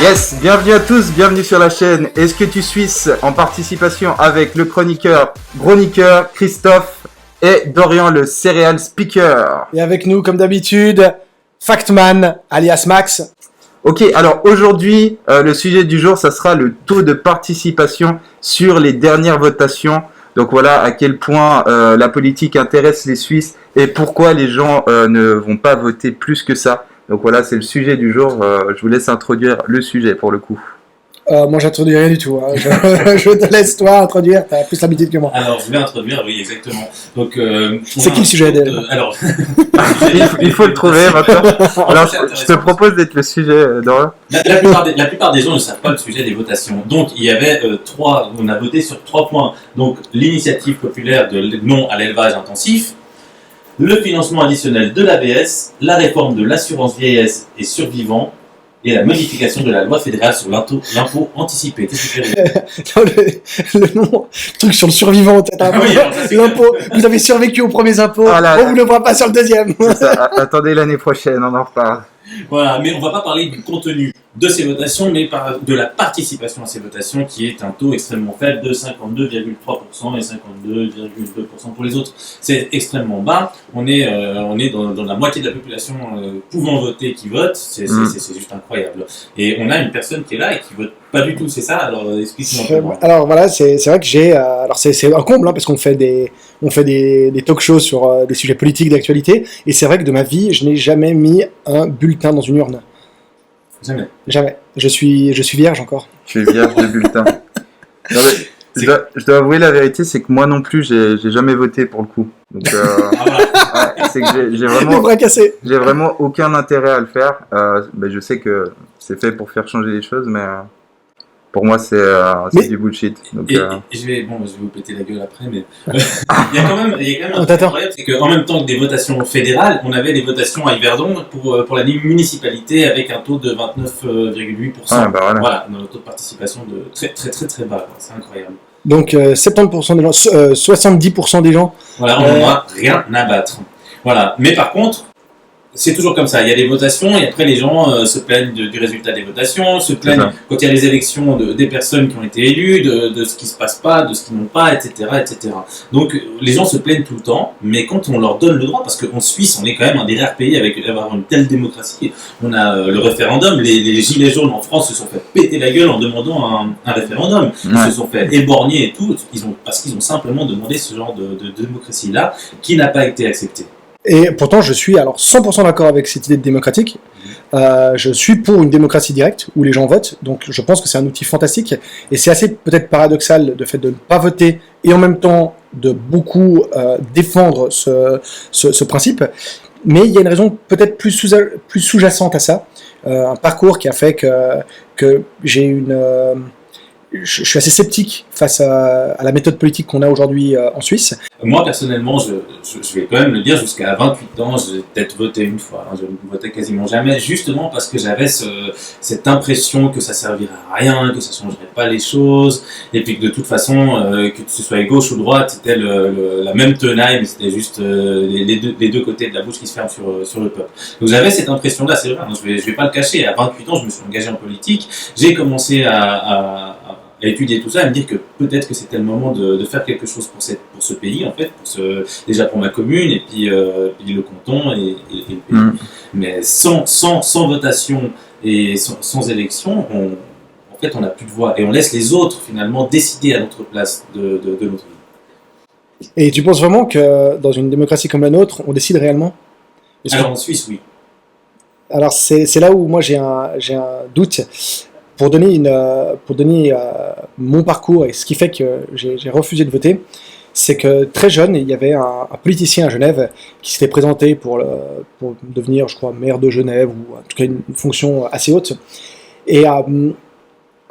Yes, bienvenue à tous, bienvenue sur la chaîne Est-ce que tu Suisse en participation avec le chroniqueur Christophe et Dorian le Serial Speaker. Et avec nous, comme d'habitude, Factman, alias Max. Ok, alors aujourd'hui, le sujet du jour, ça sera le taux de participation sur les dernières votations. Donc voilà à quel point la politique intéresse les Suisses et pourquoi les gens ne vont pas voter plus que ça. Donc voilà, c'est le sujet du jour. Je vous laisse introduire le sujet pour le coup. Moi, j'introduis rien du tout. Hein. Je te laisse toi introduire. T'as plus l'habitude que moi. Alors, je vais introduire, oui, exactement. Donc, c'est qui le sujet alors, il faut le trouver maintenant. Alors, je te propose d'être le sujet, Dorian. La plupart des gens ne savent pas le sujet des votations. Donc, il y avait on a voté sur 3 points. Donc, l'initiative populaire de non à l'élevage intensif, le financement additionnel de l'ABS, la réforme de l'assurance vieillesse et survivants, et la modification de la loi fédérale sur l'impôt anticipé. Le truc sur le survivant, l'impôt. Vous avez survécu aux premiers impôts, on vous le voit pas sur le deuxième. Attendez l'année prochaine, on en reparle. Voilà, mais on va pas parler du contenu de ces votations, mais de la participation à ces votations, qui est un taux extrêmement faible de 52,3% et 52,2% pour les autres. C'est extrêmement bas. On est dans la moitié de la population pouvant voter qui vote. C'est juste incroyable. Et on a une personne qui est là et qui vote pas du tout. C'est ça. Alors explique-moi. Alors voilà, c'est vrai que j'ai. Alors c'est un comble, hein, parce qu'on fait des talk shows sur des sujets politiques d'actualité. Et c'est vrai que de ma vie, je n'ai jamais mis un bulletin dans une urne. Jamais. Je suis vierge encore. Tu es vierge de bulletin. Non, je dois avouer la vérité, c'est que moi non plus, j'ai jamais voté pour le coup. Donc, c'est que j'ai vraiment aucun intérêt à le faire. Je sais que c'est fait pour faire changer les choses, mais pour moi, c'est du bullshit. Donc, je vais vous péter la gueule après, mais il y a quand même un truc incroyable, c'est qu'en même temps que des votations fédérales, on avait des votations à Yverdon pour la municipalité avec un taux de 29,8%. Voilà, un taux de participation de très très très très bas, c'est incroyable. Donc 70% des gens, 70% des gens. Voilà, on n'en a rien à battre. Voilà, mais par contre, c'est toujours comme ça. Il y a des votations et après les gens se plaignent du résultat des votations, se plaignent quand il y a les élections des personnes qui ont été élues, de ce qui se passe pas, de ce qui n'ont pas, etc., etc. Donc les gens se plaignent tout le temps, mais quand on leur donne le droit, parce qu'en Suisse on est quand même un des rares pays avec avoir une telle démocratie, on a le référendum, les gilets jaunes en France se sont fait péter la gueule en demandant un référendum, ils se sont fait éborgner et tout, parce qu'ils ont simplement demandé ce genre de démocratie-là qui n'a pas été acceptée. Et pourtant, je suis alors 100% d'accord avec cette idée de démocratique. Je suis pour une démocratie directe où les gens votent. Donc, je pense que c'est un outil fantastique. Et c'est assez peut-être paradoxal le fait de ne pas voter et en même temps de beaucoup défendre ce principe. Mais il y a une raison peut-être plus sous-jacente à ça. Un parcours qui a fait que j'ai une... Je suis assez sceptique face à la méthode politique qu'on a aujourd'hui en Suisse. Moi, personnellement, je vais quand même le dire, jusqu'à 28 ans, j'ai peut-être voté une fois. Je ne votais quasiment jamais, justement parce que j'avais cette impression que ça servirait à rien, que ça ne changerait pas les choses, et puis que de toute façon, que ce soit gauche ou droite, c'était la même tenaille, mais c'était juste les deux côtés de la bouche qui se ferment sur le peuple. Donc j'avais cette impression-là, c'est vrai, hein, je vais pas le cacher. À 28 ans, je me suis engagé en politique, j'ai commencé à étudier tout ça, à me dire que peut-être que c'était le moment de faire quelque chose pour ce pays, en fait, déjà pour ma commune, et puis le canton, et le pays. Mais sans votation et sans élection, en fait, on n'a plus de voix, et on laisse les autres, finalement, décider à notre place de notre vie. Et tu penses vraiment que dans une démocratie comme la nôtre, on décide réellement ? Alors, en Suisse, oui. Alors, c'est là où moi j'ai un doute. Pour donner mon parcours et ce qui fait que j'ai refusé de voter, c'est que très jeune, il y avait un politicien à Genève qui s'était présenté pour devenir, je crois, maire de Genève, ou en tout cas une fonction assez haute. Et en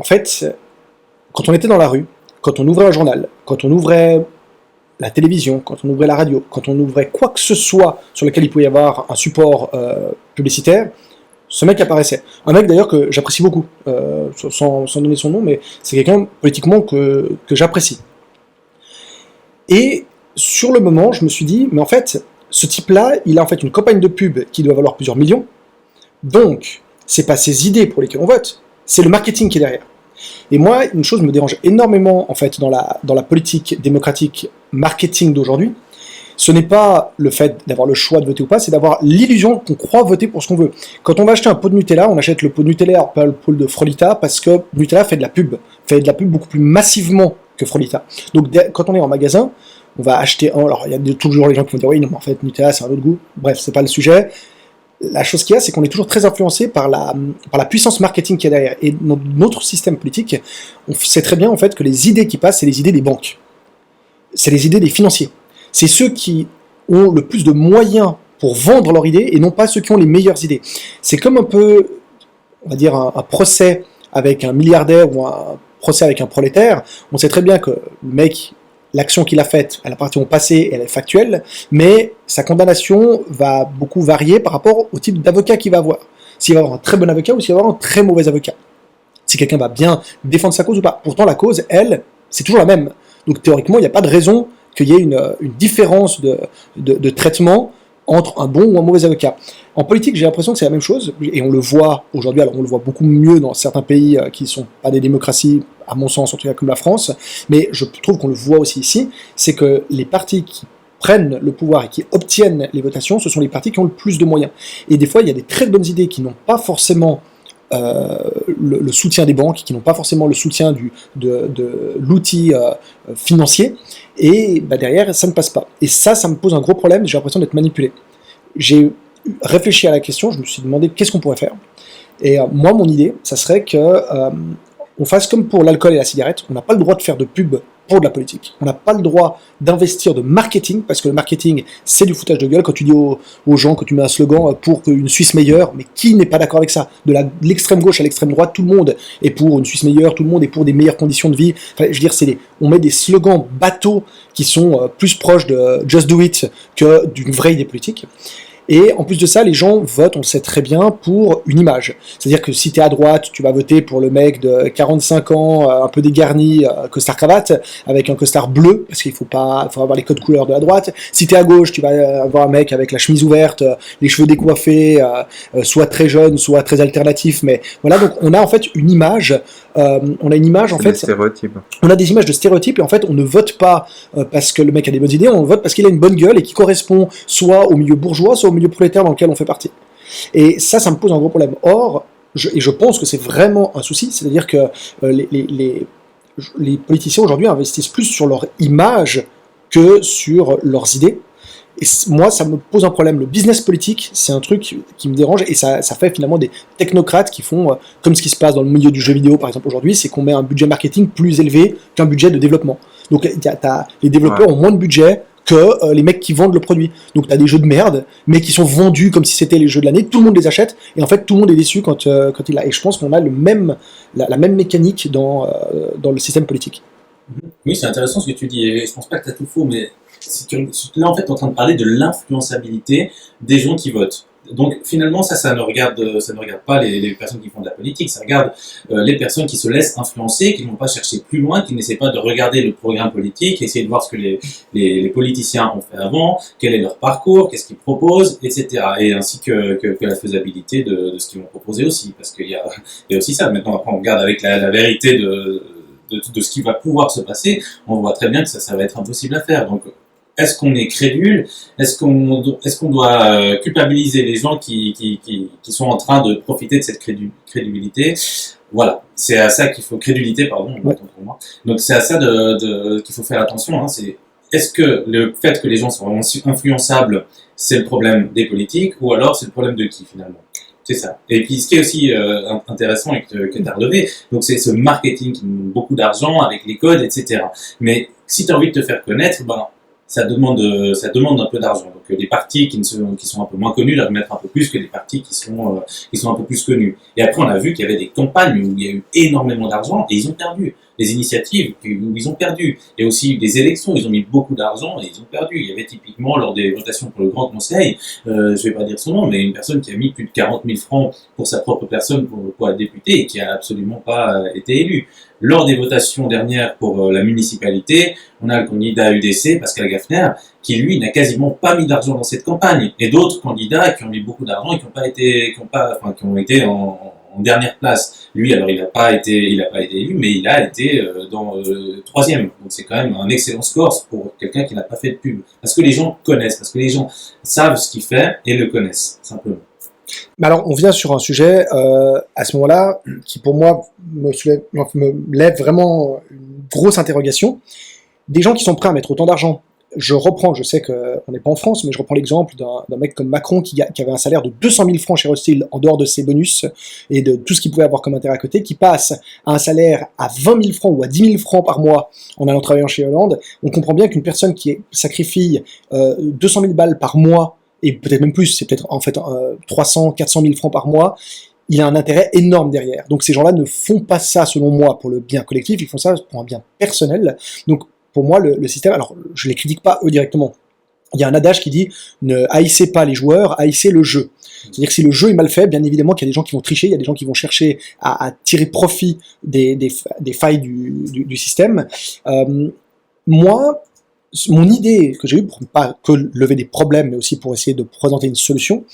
fait, quand on était dans la rue, quand on ouvrait un journal, quand on ouvrait la télévision, quand on ouvrait la radio, quand on ouvrait quoi que ce soit sur lequel il pouvait y avoir un support publicitaire, ce mec apparaissait. Un mec d'ailleurs que j'apprécie beaucoup, sans donner son nom, mais c'est quelqu'un politiquement que j'apprécie. Et sur le moment, je me suis dit, mais en fait, ce type-là, il a en fait une campagne de pub qui doit valoir plusieurs millions, donc c'est pas ses idées pour lesquelles on vote, c'est le marketing qui est derrière. Et moi, une chose me dérange énormément, en fait, dans la politique démocratique marketing d'aujourd'hui, ce n'est pas le fait d'avoir le choix de voter ou pas, c'est d'avoir l'illusion qu'on croit voter pour ce qu'on veut. Quand on va acheter un pot de Nutella, on achète le pot de Nutella, pas le pot de Frolita, parce que Nutella fait de la pub beaucoup plus massivement que Frolita. Donc quand on est en magasin, on va acheter un, alors il y a toujours les gens qui vont dire oui, non, mais en fait Nutella c'est un autre goût, bref, c'est pas le sujet. La chose qu'il y a, c'est qu'on est toujours très influencé par la puissance marketing qu'il y a derrière. Et dans notre système politique, on sait très bien en fait que les idées qui passent, c'est les idées des banques. C'est les idées des financiers. C'est ceux qui ont le plus de moyens pour vendre leurs idées et non pas ceux qui ont les meilleures idées. C'est comme un peu, on va dire, un procès avec un milliardaire ou un procès avec un prolétaire. On sait très bien que le mec, l'action qu'il a faite, elle appartient au passé, elle est factuelle, mais sa condamnation va beaucoup varier par rapport au type d'avocat qu'il va avoir. S'il va avoir un très bon avocat ou s'il va avoir un très mauvais avocat. Si quelqu'un va bien défendre sa cause ou pas. Pourtant, la cause, elle, c'est toujours la même. Donc théoriquement, il n'y a pas de raison qu'il y ait une différence de traitement entre un bon ou un mauvais avocat. En politique, j'ai l'impression que c'est la même chose, et on le voit aujourd'hui, alors on le voit beaucoup mieux dans certains pays qui ne sont pas des démocraties, à mon sens, en tout cas comme la France, mais je trouve qu'on le voit aussi ici, c'est que les partis qui prennent le pouvoir et qui obtiennent les votations, ce sont les partis qui ont le plus de moyens. Et des fois, il y a des très bonnes idées qui n'ont pas forcément le soutien des banques, qui n'ont pas forcément le soutien de l'outil financier, et derrière, ça ne passe pas. Et ça me pose un gros problème, j'ai l'impression d'être manipulé. J'ai réfléchi à la question, je me suis demandé qu'est-ce qu'on pourrait faire. Et moi, mon idée, ça serait que on fasse comme pour l'alcool et la cigarette, on n'a pas le droit de faire de pub pour de la politique. On n'a pas le droit d'investir de marketing, parce que le marketing, c'est du foutage de gueule. Quand tu dis aux gens que tu mets un slogan pour une Suisse meilleure, mais qui n'est pas d'accord avec ça? De l'extrême gauche à l'extrême droite, tout le monde est pour une Suisse meilleure, tout le monde est pour des meilleures conditions de vie. Enfin, je veux dire, on met des slogans bateaux qui sont plus proches de Just Do It que d'une vraie idée politique. Et en plus de ça, les gens votent, on le sait très bien, pour une image. C'est-à-dire que si tu es à droite, tu vas voter pour le mec de 45 ans, un peu dégarni, costard-cravate, avec un costard bleu, parce qu'il faut avoir les codes couleurs de la droite. Si tu es à gauche, tu vas avoir un mec avec la chemise ouverte, les cheveux décoiffés, soit très jeune, soit très alternatif. Mais voilà, donc on a en fait une image. On a une image, en fait. Des stéréotypes. On a des images de stéréotypes, et en fait, on ne vote pas parce que le mec a des bonnes idées, on vote parce qu'il a une bonne gueule et qui correspond soit au milieu bourgeois, soit au milieu prolétaire dans lequel on fait partie. Et ça me pose un gros problème. Or, je pense que c'est vraiment un souci, c'est-à-dire que les politiciens aujourd'hui investissent plus sur leur image que sur leurs idées. Et moi, ça me pose un problème. Le business politique, c'est un truc qui me dérange, et ça fait finalement des technocrates qui font, comme ce qui se passe dans le milieu du jeu vidéo par exemple aujourd'hui, c'est qu'on met un budget marketing plus élevé qu'un budget de développement. Donc les développeurs ont moins de budget que les mecs qui vendent le produit. Donc t'as des jeux de merde, mais qui sont vendus comme si c'était les jeux de l'année, tout le monde les achète, et en fait tout le monde est déçu quand il a. Et je pense qu'on a la même mécanique dans le système politique. Oui, c'est intéressant ce que tu dis, et je pense pas que tu as tout faux, mais là en fait tu es en train de parler de l'influençabilité des gens qui votent. Donc finalement ça ne regarde pas les personnes qui font de la politique, ça regarde les personnes qui se laissent influencer, qui ne vont pas chercher plus loin, qui n'essaient pas de regarder le programme politique, essayer de voir ce que les politiciens ont fait avant, quel est leur parcours, qu'est-ce qu'ils proposent, etc. Et ainsi que la faisabilité de ce qu'ils vont proposer aussi, parce qu'il y a aussi ça. Maintenant après on regarde avec la vérité de ce qui va pouvoir se passer, on voit très bien que ça va être impossible à faire. Donc est-ce qu'on est crédule? Est-ce qu'on doit culpabiliser les gens qui sont en train de profiter de cette crédibilité? Voilà, c'est à ça qu'il faut crédulité, pardon. Ouais. Pour moi. Donc c'est à ça qu'il faut faire attention. Hein. Est-ce que le fait que les gens sont influençables, c'est le problème des politiques, ou alors c'est le problème de qui finalement? C'est ça. Et puis ce qui est aussi intéressant et que tu as relevé, donc c'est ce marketing qui demande beaucoup d'argent avec les codes, etc. Mais si tu as envie de te faire connaître, ça demande un peu d'argent. Donc les partis qui sont un peu moins connus doivent mettre un peu plus que les partis qui sont un peu plus connus. Et après on a vu qu'il y avait des campagnes où il y a eu énormément d'argent et ils ont perdu. Des initiatives où ils ont perdu. Et aussi des élections, ils ont mis beaucoup d'argent et ils ont perdu. Il y avait typiquement lors des votations pour le Grand Conseil, je vais pas dire son nom, mais une personne qui a mis plus de 40 000 francs pour sa propre personne pour être député et qui a absolument pas été élu. Lors des votations dernières pour la municipalité, on a le candidat UDC, Pascal Gaffner, qui lui n'a quasiment pas mis d'argent dans cette campagne. Et d'autres candidats qui ont mis beaucoup d'argent et qui ont été en en dernière place. Lui, alors il n'a pas été élu, mais il a été dans troisième. Donc c'est quand même un excellent score pour quelqu'un qui n'a pas fait de pub. Parce que les gens connaissent, parce que les gens savent ce qu'il fait et le connaissent, simplement. Mais alors, on vient sur un sujet, à ce moment-là, qui pour moi me lève vraiment une grosse interrogation. Des gens qui sont prêts à mettre autant d'argent. Je sais qu'on n'est pas en France, mais je reprends l'exemple d'un mec comme Macron qui avait un salaire de 200 000 francs chez Rothschild en dehors de ses bonus et de tout ce qu'il pouvait avoir comme intérêt à côté, qui passe à un salaire à 20 000 francs ou à 10 000 francs par mois en allant travailler chez Hollande. On comprend bien qu'une personne qui sacrifie 200 000 balles par mois, et peut-être même plus, c'est peut-être en fait 300, 400 000 francs par mois, il a un intérêt énorme derrière. Donc ces gens-là ne font pas ça, selon moi, pour le bien collectif, ils font ça pour un bien personnel. Donc pour moi, le système, alors je les critique pas eux directement. Il y a un adage qui dit « Ne haïssez pas les joueurs, haïssez le jeu ». C'est-à-dire que si le jeu est mal fait, bien évidemment qu'il y a des gens qui vont tricher, il y a des gens qui vont chercher à tirer profit des failles du système. Moi, mon idée que j'ai eue, pour ne pas que lever des problèmes, mais aussi pour essayer de présenter une solution,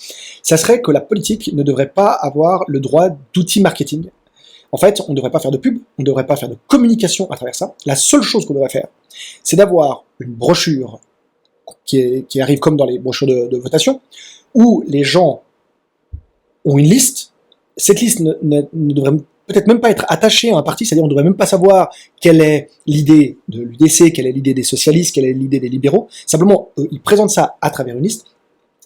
ça serait que la politique ne devrait pas avoir le droit d'outils marketing. En fait, on ne devrait pas faire de pub, on ne devrait pas faire de communication à travers ça. La seule chose qu'on devrait faire, c'est d'avoir une brochure qui arrive comme dans les brochures de votation, où les gens ont une liste. Cette liste ne devrait peut-être même pas être attachée à un parti, c'est-à-dire on ne devrait même pas savoir quelle est l'idée de l'UDC, quelle est l'idée des socialistes, quelle est l'idée des libéraux. Simplement, ils présentent ça à travers une liste,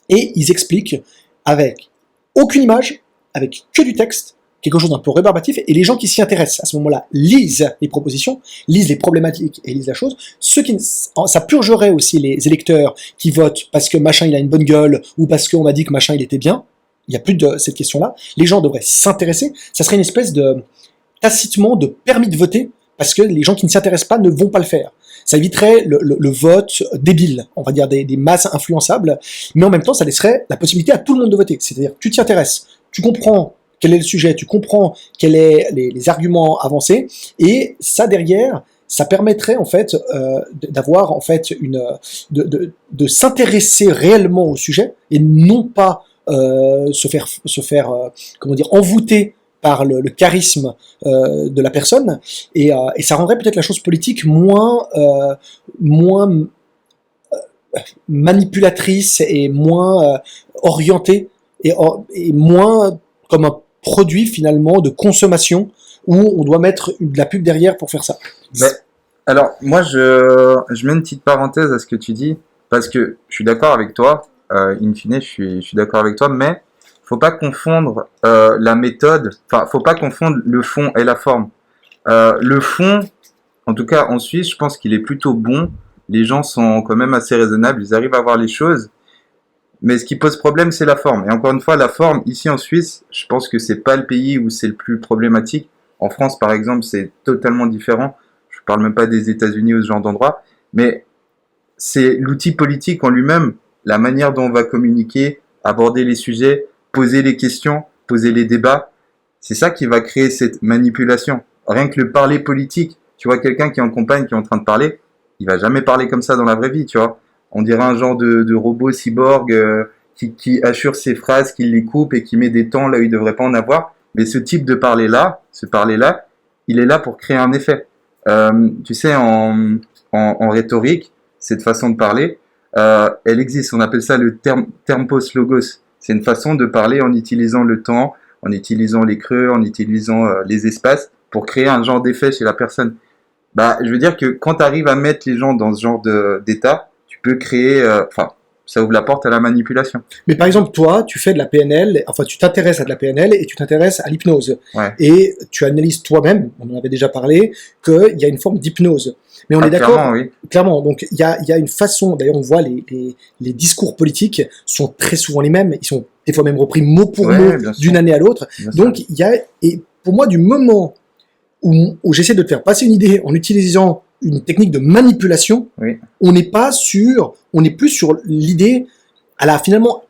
et ils expliquent avec aucune image, avec que du texte, quelque chose d'un peu rébarbatif, et les gens qui s'y intéressent à ce moment-là lisent les propositions, lisent les problématiques et lisent la chose. Ça purgerait aussi les électeurs qui votent parce que machin il a une bonne gueule, ou parce qu'on m'a dit que machin il était bien. Il n'y a plus de cette question-là. Les gens devraient s'intéresser. Ça serait une espèce de tacitement de permis de voter, parce que les gens qui ne s'intéressent pas ne vont pas le faire. Ça éviterait le vote débile, on va dire des masses influençables, mais en même temps ça laisserait la possibilité à tout le monde de voter. C'est-à-dire que tu t'y intéresses, tu comprends quel est le sujet, tu comprends quels sont les arguments avancés, et ça derrière, ça permettrait en fait d'avoir en fait de s'intéresser réellement au sujet et non pas se faire comment dire, envoûter par le charisme de la personne, et ça rendrait peut-être la chose politique moins manipulatrice et moins orientée et moins comme un produit finalement de consommation où on doit mettre de la pub derrière pour faire ça. Mais, alors moi je mets une petite parenthèse à ce que tu dis, parce que je suis d'accord avec toi, in fine je suis d'accord avec toi, mais faut pas confondre la méthode, enfin faut pas confondre le fond et la forme. Le fond, en tout cas en Suisse, je pense qu'il est plutôt bon, les gens sont quand même assez raisonnables, ils arrivent à voir les choses. Mais ce qui pose problème, c'est la forme. Et encore une fois, la forme, ici en Suisse, je pense que c'est pas le pays où c'est le plus problématique. En France, par exemple, c'est totalement différent. Je parle même pas des États-Unis ou ce genre d'endroit. Mais c'est l'outil politique en lui-même, la manière dont on va communiquer, aborder les sujets, poser les questions, poser les débats. C'est ça qui va créer cette manipulation. Rien que le parler politique, tu vois quelqu'un qui est en campagne, qui est en train de parler, il va jamais parler comme ça dans la vraie vie, tu vois. On dirait un genre de robot cyborg qui assure ses phrases, qui les coupe et qui met des temps là où il devrait pas en avoir. Mais ce type de parler-là, il est là pour créer un effet. Tu sais, en rhétorique, cette façon de parler, elle existe. On appelle ça le termpos logos. C'est une façon de parler en utilisant le temps, en utilisant les creux, en utilisant les espaces pour créer un genre d'effet chez la personne. Bah, je veux dire que quand tu arrives à mettre les gens dans ce genre d'état, tu peux créer, ça ouvre la porte à la manipulation. Mais par exemple, toi, tu fais de la PNL, enfin, tu t'intéresses à de la PNL et tu t'intéresses à l'hypnose. Ouais. Et tu analyses toi-même, on en avait déjà parlé, qu'il y a une forme d'hypnose. Mais on est d'accord. Clairement, oui. Clairement. Donc, il y a une façon, d'ailleurs, on voit les discours politiques sont très souvent les mêmes. Ils sont des fois même repris mot pour mot d'une année à l'autre. Donc, il y a, et pour moi, du moment où j'essaie de te faire passer une idée en utilisant une technique de manipulation, oui. On n'est plus sur l'idée, finalement,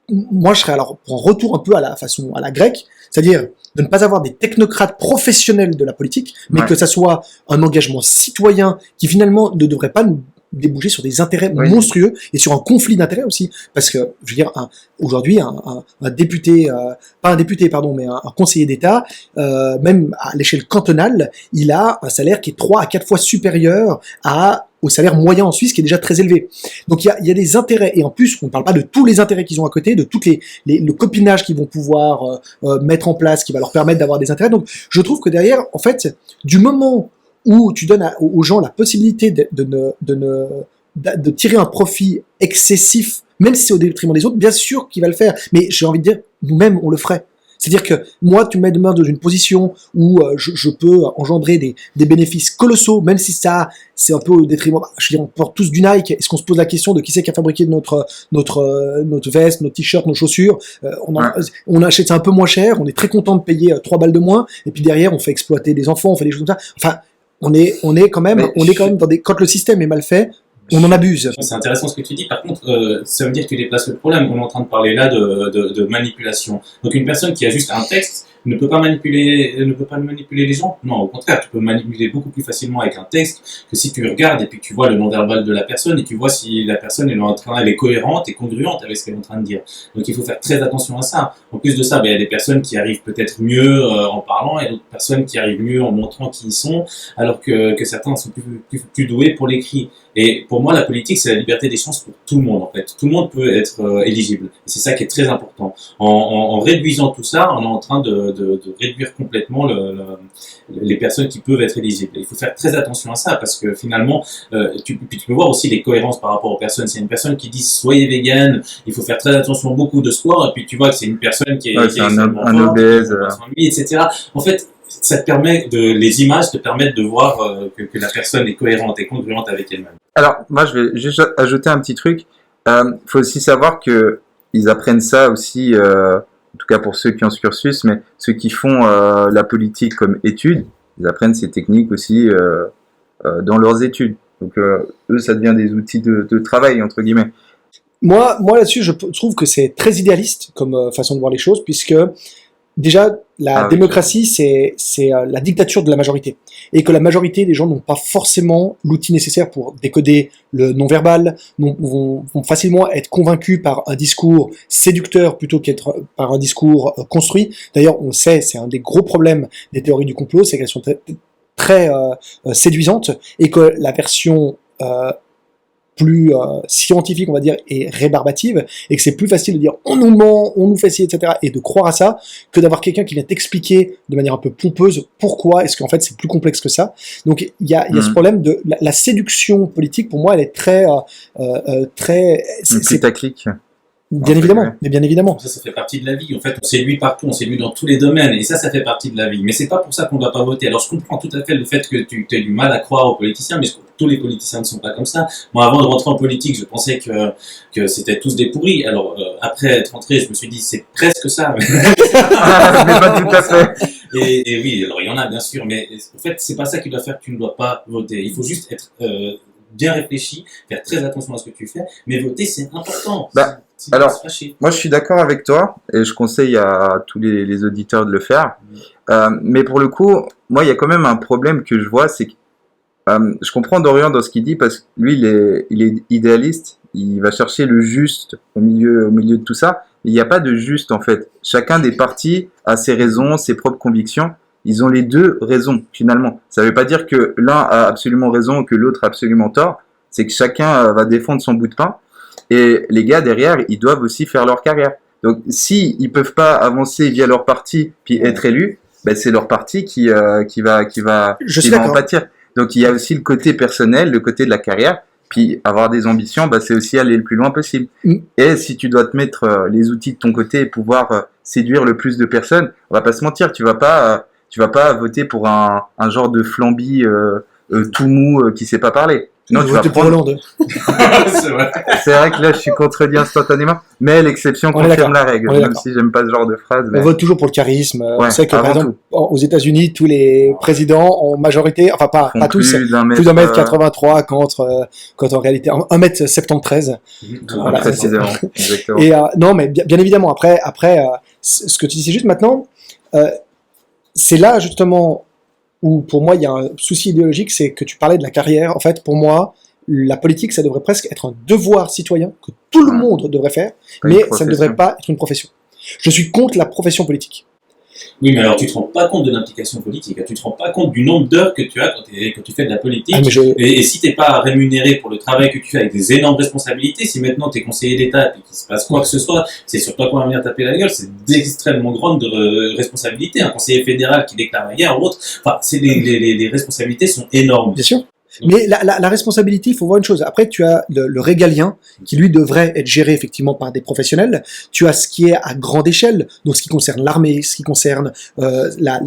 moi je serais alors pour un retour un peu à la grecque, c'est-à-dire de ne pas avoir des technocrates professionnels de la politique, mais que ça soit un engagement citoyen qui finalement ne devrait pas déboucher sur des intérêts monstrueux et sur un conflit d'intérêts aussi. Parce que, je veux dire, aujourd'hui, un député, pas un député, pardon, mais un conseiller d'État, même à l'échelle cantonale, il a un salaire qui est 3 à 4 fois supérieur au salaire moyen en Suisse, qui est déjà très élevé. Donc il y a des intérêts, et en plus, on ne parle pas de tous les intérêts qu'ils ont à côté, de tout le copinage qu'ils vont pouvoir mettre en place, qui va leur permettre d'avoir des intérêts. Donc je trouve que derrière, en fait, du moment où tu donnes aux gens la possibilité de tirer un profit excessif, même si c'est au détriment des autres, bien sûr qu'il va le faire. Mais j'ai envie de dire, nous-mêmes, on le ferait. C'est-à-dire que moi, tu me mets demain dans une position où je peux engendrer des bénéfices colossaux, même si ça, c'est un peu au détriment. Je veux dire, on porte tous du Nike. Est-ce qu'on se pose la question de qui c'est qui a fabriqué notre veste, nos t-shirts, nos chaussures? On achète ça un peu moins cher. On est très content de payer 3 balles de moins. Et puis derrière, on fait exploiter des enfants, on fait des choses comme ça. Enfin, on est quand même dans quand le système est mal fait. On en abuse. C'est intéressant ce que tu dis. Par contre, ça veut dire que tu déplaces le problème. On est en train de parler là de manipulation. Donc une personne qui a juste un texte ne peut pas manipuler les gens. Non, au contraire, tu peux manipuler beaucoup plus facilement avec un texte que si tu regardes et puis tu vois le non-verbal de la personne et tu vois si la personne elle est cohérente et congruente avec ce qu'elle est en train de dire. Donc il faut faire très attention à ça. En plus de ça, il y a des personnes qui arrivent peut-être mieux en parlant et d'autres personnes qui arrivent mieux en montrant qui ils sont, alors que certains sont plus doués pour l'écrit. Et pour moi, la politique, c'est la liberté des chances pour tout le monde, en fait. Tout le monde peut être éligible. Et c'est ça qui est très important. En réduisant tout ça, on est en train de réduire complètement les personnes qui peuvent être éligibles. Et il faut faire très attention à ça, parce que finalement, tu peux voir aussi les cohérences par rapport aux personnes. C'est une personne qui dit « soyez vegan », il faut faire très attention beaucoup de sport, et puis tu vois que c'est une personne qui est un obèse, etc. En fait, ça te permet les images te permettent de voir que la personne est cohérente et congruente avec elle-même. Alors, moi, je vais juste ajouter un petit truc. Faut aussi savoir que ils apprennent ça aussi, en tout cas pour ceux qui ont ce cursus, mais ceux qui font la politique comme étude, ils apprennent ces techniques aussi dans leurs études. Donc, eux, ça devient des outils de travail, entre guillemets. Moi là-dessus, je trouve que c'est très idéaliste comme façon de voir les choses, puisque déjà, la démocratie, c'est la dictature de la majorité. Et que la majorité des gens n'ont pas forcément l'outil nécessaire pour décoder le non-verbal, vont facilement être convaincus par un discours séducteur plutôt qu'être par un discours construit. D'ailleurs, on sait, c'est un des gros problèmes des théories du complot, c'est qu'elles sont très séduisantes, et que la version plus scientifique, on va dire, et rébarbative, et que c'est plus facile de dire on nous ment, on nous fait ci, etc., et de croire à ça, que d'avoir quelqu'un qui vient t'expliquer de manière un peu pompeuse pourquoi est-ce qu'en fait c'est plus complexe que ça. Donc il y a ce problème de la séduction politique. Pour moi, elle est très putaclic. Bien évidemment, mais bien évidemment. Ça fait partie de la vie. En fait, on séduit partout, on séduit dans tous les domaines, et ça fait partie de la vie. Mais c'est pas pour ça qu'on doit pas voter. Alors, je comprends tout à fait le fait que tu aies du mal à croire aux politiciens, mais tous les politiciens ne sont pas comme ça. Moi, avant de rentrer en politique, je pensais que c'était tous des pourris. Alors, après être rentré, je me suis dit, c'est presque ça. Mais pas tout à fait. Et oui, alors il y en a bien sûr, mais en fait, c'est pas ça qui doit faire que tu ne dois pas voter. Il faut juste être bien réfléchi, faire très attention à ce que tu fais, mais voter, c'est important. Alors, moi je suis d'accord avec toi, et je conseille à tous les auditeurs de le faire, mais pour le coup, moi il y a quand même un problème que je vois, c'est que je comprends Dorian dans ce qu'il dit, parce que lui il est idéaliste, il va chercher le juste au milieu de tout ça, mais il n'y a pas de juste en fait. Chacun des partis a ses raisons, ses propres convictions, ils ont les deux raisons finalement. Ça ne veut pas dire que l'un a absolument raison, que l'autre a absolument tort, c'est que chacun va défendre son bout de pain. Et les gars derrière, ils doivent aussi faire leur carrière. Donc, si ils peuvent pas avancer via leur parti puis être élus, c'est leur parti qui va en pâtir. Donc, il y a aussi le côté personnel, le côté de la carrière. Puis avoir des ambitions, c'est aussi aller le plus loin possible. Et si tu dois te mettre les outils de ton côté et pouvoir séduire le plus de personnes, on va pas se mentir, tu vas pas voter pour un genre de flambi tout mou qui sait pas parler. Non, tu vas prendre Hollande. C'est vrai que là, je suis contredit instantanément, mais l'exception confirme la règle, même si j'aime pas ce genre de phrase. Mais... On vote toujours pour le charisme. On sait que, par exemple, aux États-Unis, tous les présidents en majorité, enfin pas tous, plus d'un mètre 83 quand en réalité 1m73. Voilà, précisément. Exactement. Et non, mais bien évidemment, après, ce que tu dis, c'est juste maintenant, c'est là justement où pour moi il y a un souci idéologique, c'est que tu parlais de la carrière. En fait, pour moi, la politique, ça devrait presque être un devoir citoyen que tout le monde devrait faire, mais ça ne devrait pas être une profession. Je suis contre la profession politique. Oui, mais alors tu te rends pas compte de l'implication politique, tu te rends pas compte du nombre d'heures que tu as quand tu fais de la politique. Et si t'es pas rémunéré pour le travail que tu fais avec des énormes responsabilités, si maintenant t'es conseiller d'État et qu'il se passe quoi que ce soit, c'est sur toi qu'on va venir taper la gueule, c'est d'extrêmement grande responsabilité. Un conseiller fédéral qui déclare la guerre ou autre, enfin, les responsabilités sont énormes. Bien sûr. Mais la responsabilité, il faut voir une chose. Après, tu as le régalien, qui lui devrait être géré effectivement par des professionnels. Tu as ce qui est à grande échelle, donc ce qui concerne l'armée, ce qui concerne la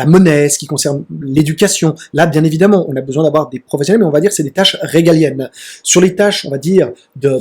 monnaie, ce qui concerne l'éducation. Là, bien évidemment, on a besoin d'avoir des professionnels, mais on va dire que c'est des tâches régaliennes. Sur les tâches, on va dire, de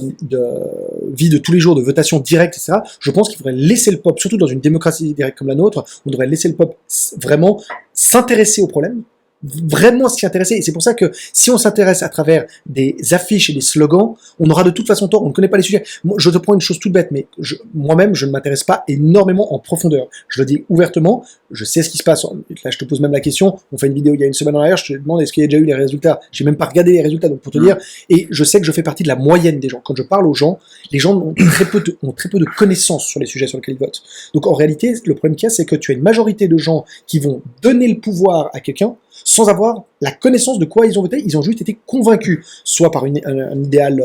vie de tous les jours, de votation directe, etc., je pense qu'il faudrait laisser le peuple, surtout dans une démocratie directe comme la nôtre, on devrait laisser le peuple vraiment s'intéresser au problème, vraiment s'y intéresser. Et c'est pour ça que si on s'intéresse à travers des affiches et des slogans, on aura de toute façon tort, on ne connaît pas les sujets. Moi, je te prends une chose toute bête, mais moi-même, je ne m'intéresse pas énormément en profondeur. Je le dis ouvertement, je sais ce qui se passe. Là, je te pose même la question, on fait une vidéo il y a une semaine en arrière, je te demande est-ce qu'il y a déjà eu les résultats. J'ai même pas regardé les résultats, donc pour te dire, et je sais que je fais partie de la moyenne des gens. Quand je parle aux gens, les gens ont très peu de connaissances sur les sujets sur lesquels ils votent. Donc en réalité, le problème qu'il y a, c'est que tu as une majorité de gens qui vont donner le pouvoir à quelqu'un sans avoir la connaissance de quoi ils ont voté, ils ont juste été convaincus, soit par un idéal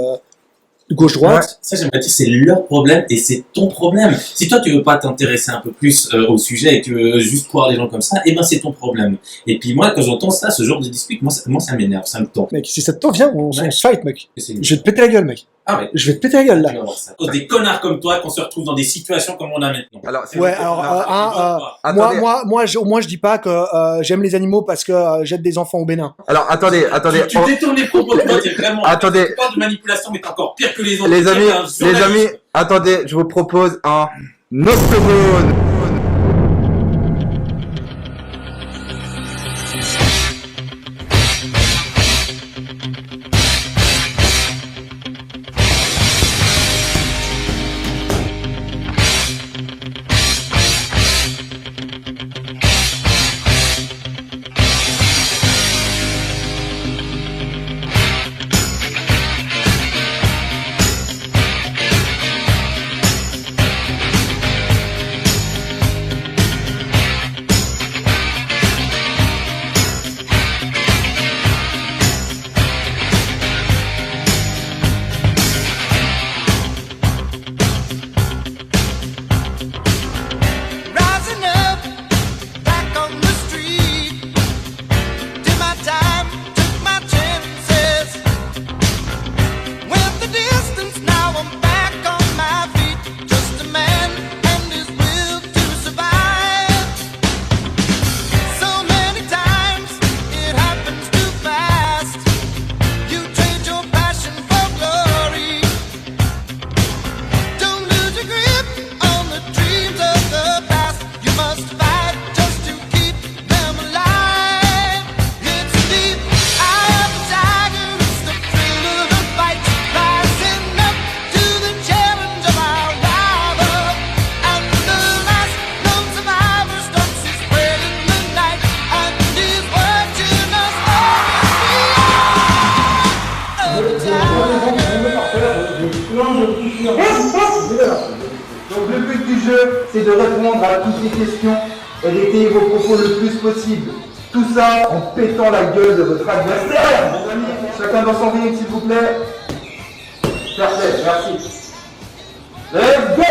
gauche-droite. Ouais, ça, j'aimerais dire, c'est leur problème et c'est ton problème. Si toi, tu veux pas t'intéresser un peu plus au sujet et que tu veux juste croire les gens comme ça, eh ben, c'est ton problème. Et puis moi, quand j'entends ça, ce genre de dispute, moi, ça m'énerve, ça me tente. Mec, si ça te tente, viens, on se fight, mec. Je vais te péter la gueule, mec. Ah ouais. Je vais te péter la gueule, là. C'est à cause des connards comme toi qu'on se retrouve dans des situations comme on a maintenant. Alors, moi, je dis pas que j'aime les animaux parce que jette des enfants au Bénin. Alors, attendez. Tu détournes les propos de toi, t'es vraiment... Attendez. Tu parles de manipulation, mais t'es encore pire que les autres. Les amis, attendez, je vous propose un octogone. Donc le but du jeu, c'est de répondre à toutes les questions et d'étayer vos propos le plus possible. Tout ça en pétant la gueule de votre adversaire. Mes amis, chacun dans son ring, s'il vous plaît. Parfait, merci. Let's go!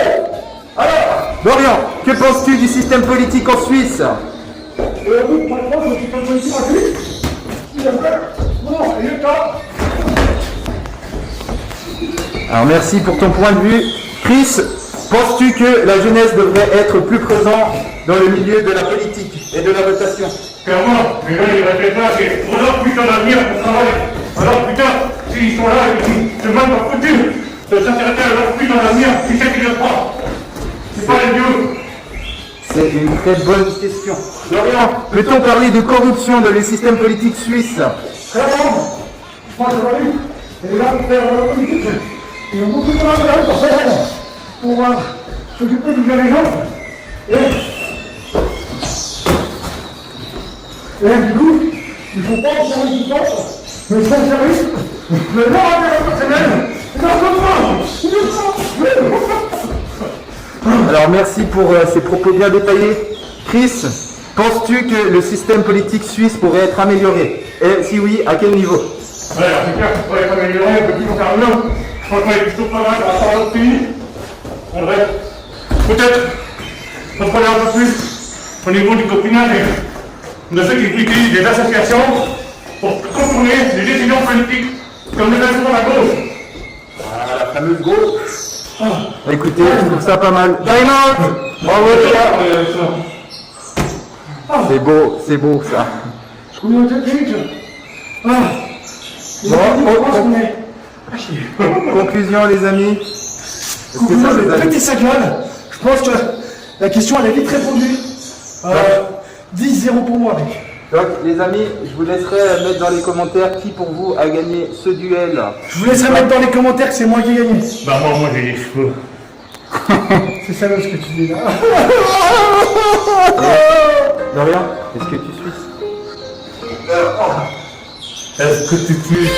Alors, Dorian, que penses-tu du système politique en Suisse? Oui, franchement, le système politique en Suisse, il est vrai. Bon, il est temps. Alors merci pour ton point de vue. Chris, penses-tu que la jeunesse devrait être plus présente dans le milieu de la politique et de la votation? Clairement, mais là, il reste là, c'est on leur putain d'avenir pour travailler. Alors putain, s'ils sont là et qu'ils se mettent dans le futur, de s'intéresser à leur putain d'avenir, qui c'est qui le prend? C'est pas les vieux. C'est une très bonne question. Dorian, peut-on parler de corruption dans le système politique suisse? Clairement, moi je l'ai vu, et les gens qui font la politique, ils ont beaucoup de travail pour faire pour s'occuper du bien des gens. Et du coup, il ne faut pas observer tout ça. Mais ça, sérieux? Mais non, personnel. Alors merci pour ces propos bien détaillés. Chris, penses-tu que le système politique suisse pourrait être amélioré? Et si oui, à quel niveau? Ouais, c'est clair que ça pourrait être amélioré, on peut toujours faire mieux. Je crois qu'on est plutôt pas mal par rapport à d'autres pays. On devrait peut-être contrôler un peu plus au niveau du copinage de ceux qui utilisent des associations pour contourner les décisions politiques comme le fait souvent la gauche. Ah, la fameuse gauche. Écoutez, je trouve ça pas mal. Diamond, bravo les gars. C'est beau ça. Je connais un tel truc. Conclusion les amis. Conclusion, je vais péter sa gueule. Je pense que la question elle est vite répondue. 10-0 pour moi mec. Donc les amis, je vous laisserai mettre dans les commentaires qui pour vous a gagné ce duel. Je vous laisserai mettre dans les commentaires que c'est moi qui ai gagné. Bah moi j'ai les cheveux. C'est ça ce que tu dis là. Dorian, est-ce que tu suis? Est-ce que tu suis?